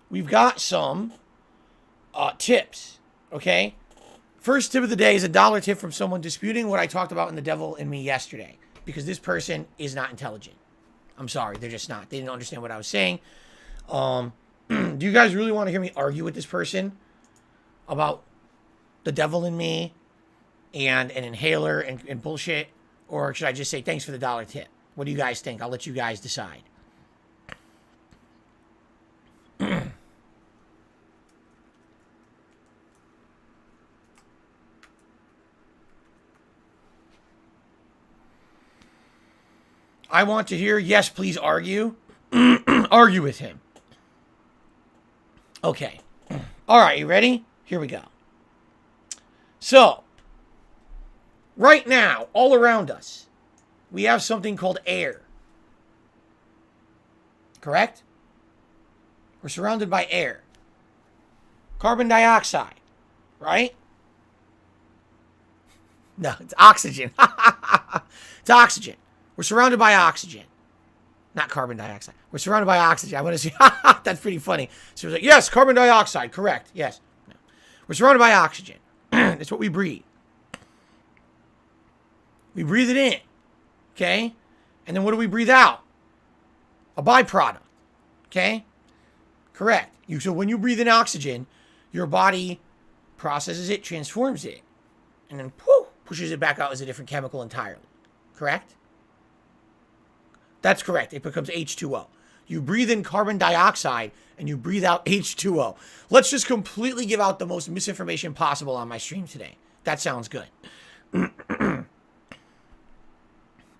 we've got some tips, okay? First tip of the day is a $1 tip from someone disputing what I talked about in The Devil in Me yesterday, because this person is not intelligent. I'm sorry, they're just not. They didn't understand what I was saying. Do you guys really want to hear me argue with this person about The Devil in Me and an inhaler and bullshit? Or should I just say thanks for the $1 tip? What do you guys think? I'll let you guys decide. I want to hear, yes, please argue. Argue with him. Okay. All right, you ready? Here we go. So, right now, all around us, we have something called air. Correct? We're surrounded by air. Carbon dioxide, right? No, it's oxygen. It's oxygen. We're surrounded by oxygen. Not carbon dioxide. We're surrounded by oxygen. I want to see. That's pretty funny. So it's like, yes, carbon dioxide. Correct. Yes. No. We're surrounded by oxygen. That's what we breathe. We breathe it in. Okay? And then what do we breathe out? A byproduct. Okay? Correct. So when you breathe in oxygen, your body processes it, transforms it, and then pushes it back out as a different chemical entirely. Correct? That's correct. It becomes H2O. You breathe in carbon dioxide and you breathe out H2O. Let's just completely give out the most misinformation possible on my stream today. That sounds good.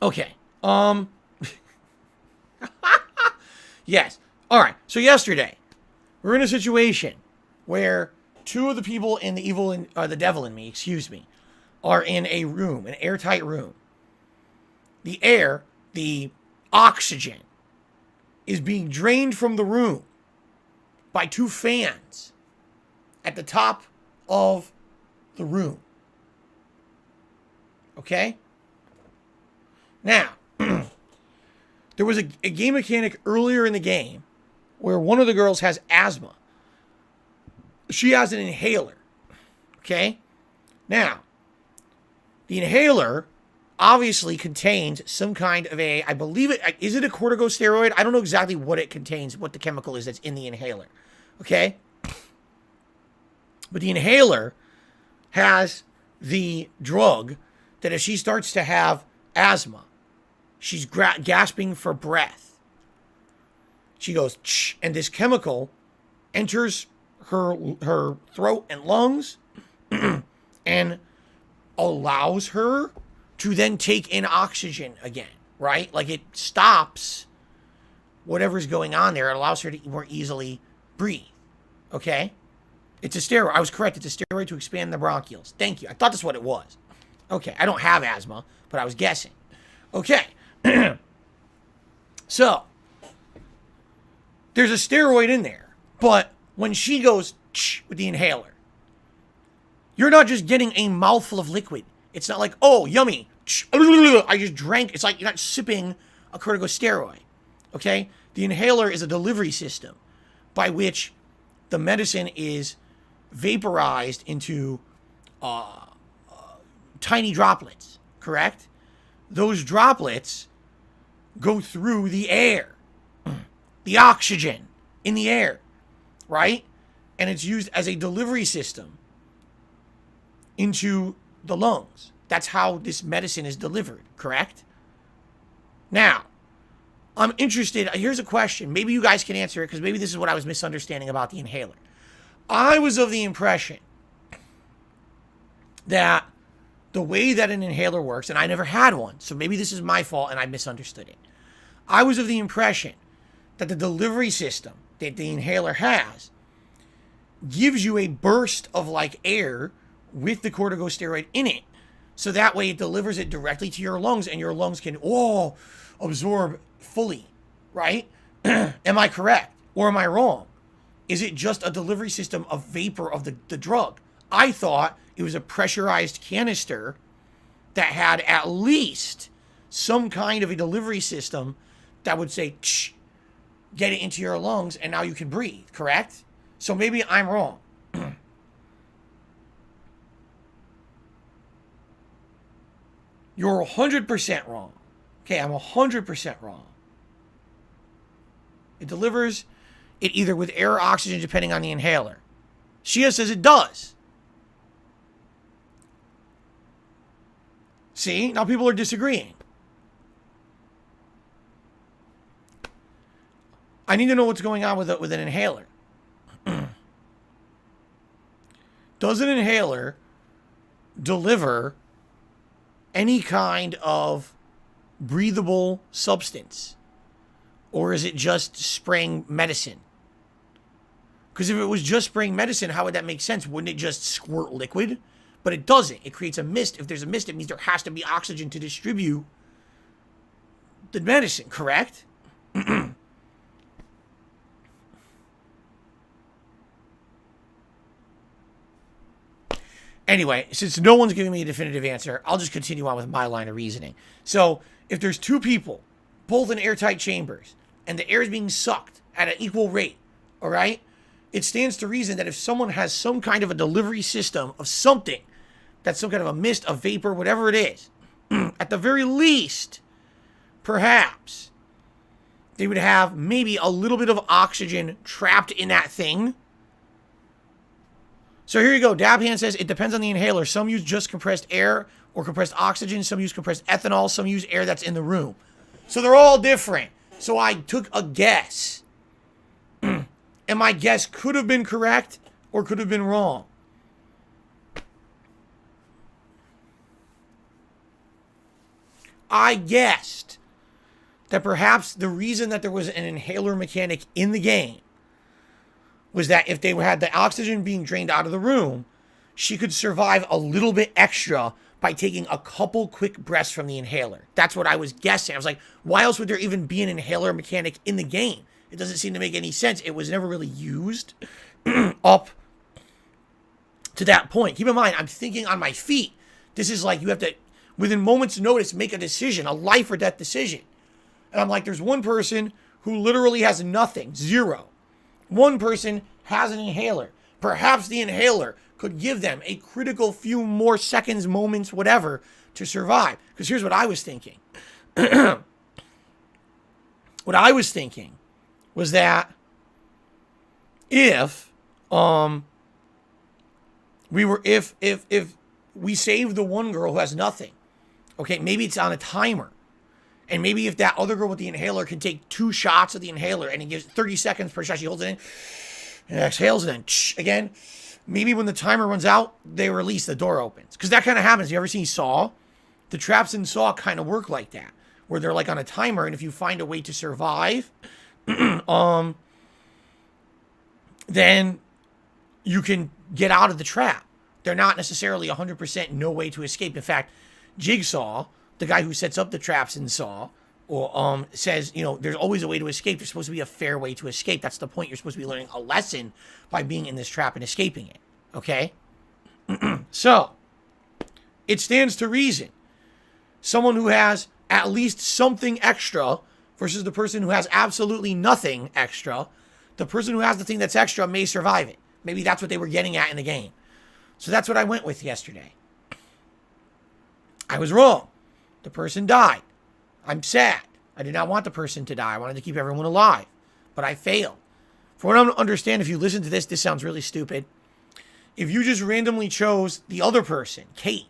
Okay. Yes. All right. So yesterday, we're in a situation where two of the people in the Devil in Me, are in a room, an airtight room. The oxygen is being drained from the room by two fans at the top of the room. Okay? Now, there was a game mechanic earlier in the game where one of the girls has asthma. She has an inhaler. Okay? Now, the inhaler obviously contains some kind of I believe it, is it a corticosteroid? I don't know exactly what it contains, what the chemical is that's in the inhaler. Okay? But the inhaler has the drug that if she starts to have asthma, she's gasping for breath. She goes, Shh, and this chemical enters her throat and lungs and allows her to then take in oxygen again, right? Like it stops whatever's going on there. It allows her to more easily breathe, okay? It's a steroid. I was correct. It's a steroid to expand the bronchioles. Thank you. I thought that's what it was. Okay, I don't have asthma, but I was guessing. Okay. So, there's a steroid in there, but when she goes with the inhaler, you're not just getting a mouthful of liquid. It's not like, oh, yummy. I just drank. It's like you're not sipping a corticosteroid. Okay? The inhaler is a delivery system by which the medicine is vaporized into tiny droplets. Correct? Those droplets go through the air, the oxygen in the air, right? And it's used as a delivery system into the lungs. That's how this medicine is delivered, correct? Now, I'm interested. Here's a question. Maybe you guys can answer it because maybe this is what I was misunderstanding about the inhaler. I was of the impression that the way that an inhaler works, and I never had one, so maybe this is my fault and I misunderstood it. I was of the impression that the delivery system that the inhaler has gives you a burst of like air with the corticosteroid in it. So that way it delivers it directly to your lungs and your lungs can, absorb fully, right? Am I correct? Or am I wrong? Is it just a delivery system of vapor of the drug? I thought it was a pressurized canister that had at least some kind of a delivery system that would say, Shh, get it into your lungs, and now you can breathe, correct? So maybe I'm wrong. You're 100% wrong. Okay, I'm 100% wrong. It delivers it either with air or oxygen depending on the inhaler. Shia says it does. See, now people are disagreeing. I need to know what's going on with an inhaler. Does an inhaler deliver any kind of breathable substance? Or is it just spraying medicine? Because if it was just spraying medicine, how would that make sense? Wouldn't it just squirt liquid? But it doesn't. It creates a mist. If there's a mist, it means there has to be oxygen to distribute the medicine, correct? Anyway, since no one's giving me a definitive answer, I'll just continue on with my line of reasoning. So, if there's two people, both in airtight chambers, and the air is being sucked at an equal rate, all right? It stands to reason that if someone has some kind of a delivery system of something, that's some kind of a mist, a vapor, whatever it is, at the very least, perhaps, they would have maybe a little bit of oxygen trapped in that thing. So here you go. Dabhan says it depends on the inhaler. Some use just compressed air or compressed oxygen. Some use compressed ethanol. Some use air that's in the room. So they're all different. So I took a guess. And my guess could have been correct or could have been wrong. I guessed that perhaps the reason that there was an inhaler mechanic in the game was that if they had the oxygen being drained out of the room, she could survive a little bit extra by taking a couple quick breaths from the inhaler. That's what I was guessing. I was like, why else would there even be an inhaler mechanic in the game? It doesn't seem to make any sense. It was never really used up to that point. Keep in mind, I'm thinking on my feet. This is like you have to, within moments' notice, make a decision, a life or death decision. And I'm like, there's one person who literally has nothing, zero. One person has an inhaler. Perhaps the inhaler could give them a critical few more seconds, moments, whatever, to survive. Because here's what I was thinking. What I was thinking was that if we save the one girl who has nothing, okay, maybe it's on a timer. And maybe if that other girl with the inhaler can take 2 shots of the inhaler and it gives 30 seconds per shot, she holds it in and exhales and then again, maybe when the timer runs out, they release, the door opens. Because that kind of happens. You ever seen Saw? The traps in Saw kind of work like that, where they're like on a timer, and if you find a way to survive, then you can get out of the trap. They're not necessarily 100% no way to escape. In fact, Jigsaw, the guy who sets up the traps in Saw, or says, you know, there's always a way to escape. There's supposed to be a fair way to escape. That's the point. You're supposed to be learning a lesson by being in this trap and escaping it. Okay? So, it stands to reason. Someone who has at least something extra versus the person who has absolutely nothing extra. The person who has the thing that's extra may survive it. Maybe that's what they were getting at in the game. So that's what I went with yesterday. I was wrong. The person died. I'm sad. I did not want the person to die. I wanted to keep everyone alive. But I failed. For what I don't understand, if you listen to this, this sounds really stupid. If you just randomly chose the other person, Kate,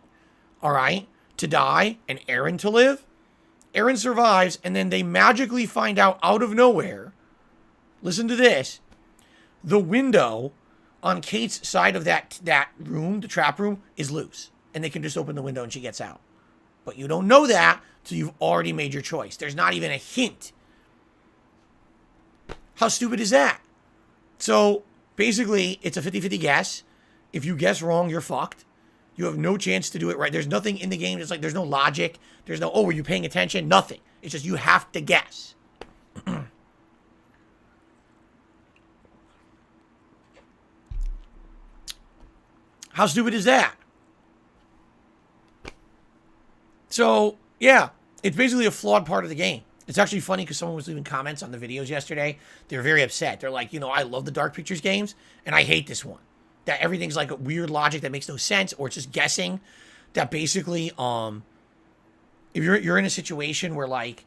all right, to die and Aaron to live, Aaron survives, and then they magically find out of nowhere, listen to this, the window on Kate's side of that room, the trap room, is loose. And they can just open the window and she gets out. But you don't know that till you've already made your choice. There's not even a hint. How stupid is that? So, basically, it's a 50-50 guess. If you guess wrong, you're fucked. You have no chance to do it right. There's nothing in the game. It's like there's no logic. There's no, oh, were you paying attention? Nothing. It's just you have to guess. How stupid is that? So, yeah, it's basically a flawed part of the game. It's actually funny because someone was leaving comments on the videos yesterday. They were very upset. They're like, I love the Dark Pictures games, and I hate this one. That everything's like a weird logic that makes no sense, or it's just guessing. That basically, if you're in a situation where like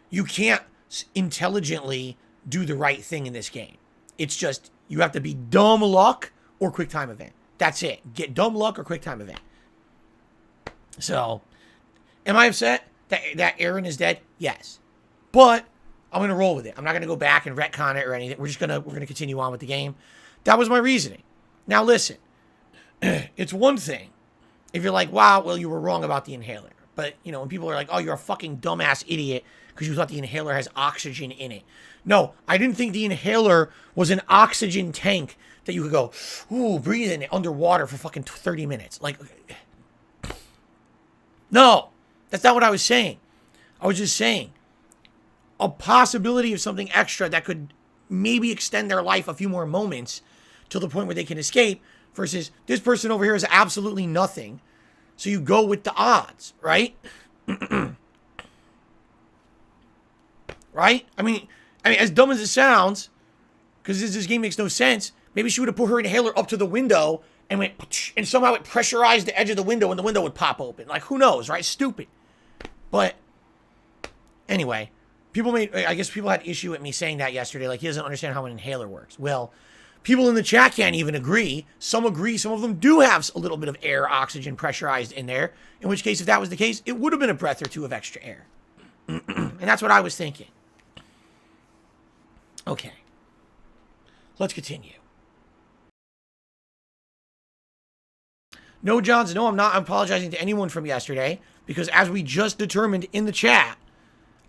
you can't intelligently do the right thing in this game. It's just you have to be dumb luck or quick time event. That's it. Get dumb luck or quick time event. So, am I upset that Aaron is dead? Yes. But I'm going to roll with it. I'm not going to go back and retcon it or anything. We're going to continue on with the game. That was my reasoning. Now listen. It's one thing if you're like, wow, well, you were wrong about the inhaler. But, when people are like, oh, you're a fucking dumbass idiot because you thought the inhaler has oxygen in it. No, I didn't think the inhaler was an oxygen tank that you could go, ooh, breathe in it underwater for fucking 30 minutes. Like, no, that's not what I was saying. I was just saying a possibility of something extra that could maybe extend their life a few more moments till the point where they can escape versus this person over here is absolutely nothing. So you go with the odds, right? Right? I mean, as dumb as it sounds, because this game makes no sense, maybe she would have put her inhaler up to the window and went, and somehow it pressurized the edge of the window and the window would pop open. Like, who knows, right? Stupid. But anyway, I guess people had issue with me saying that yesterday. Like, he doesn't understand how an inhaler works. Well, people in the chat can't even agree. Some agree. Some of them do have a little bit of air, oxygen pressurized in there. In which case, if that was the case, it would have been a breath or two of extra air. And that's what I was thinking. Okay. Let's continue. No, Johns, no, I'm not apologizing to anyone from yesterday because as we just determined in the chat,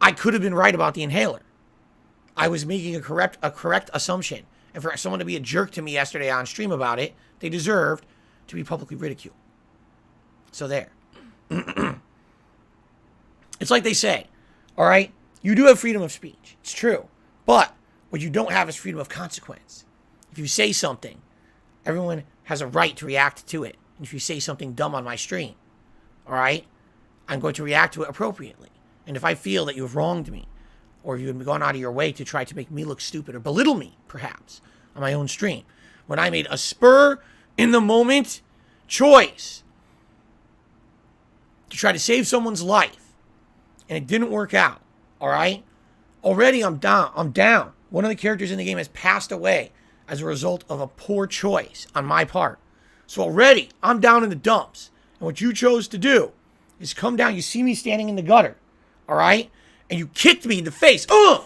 I could have been right about the inhaler. I was making a correct assumption. And for someone to be a jerk to me yesterday on stream about it, they deserved to be publicly ridiculed. So there. It's like they say, all right, you do have freedom of speech. It's true. But what you don't have is freedom of consequence. If you say something, everyone has a right to react to it. And if you say something dumb on my stream, all right, I'm going to react to it appropriately. And if I feel that you have wronged me, or you've gone out of your way to try to make me look stupid or belittle me, perhaps, on my own stream, when I made a spur-in-the-moment choice to try to save someone's life, and it didn't work out, all right? Already I'm down. One of the characters in the game has passed away as a result of a poor choice on my part. So already I'm down in the dumps. And what you chose to do is come down. You see me standing in the gutter, all right? And you kicked me in the face. As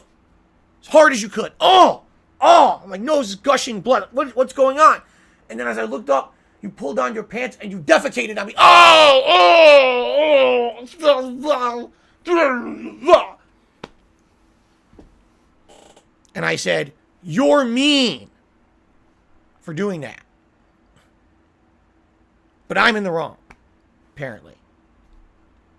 hard as you could. My nose is gushing blood. What's going on? And then as I looked up, you pulled down your pants and you defecated on me. And I said, you're mean for doing that. But I'm in the wrong, apparently.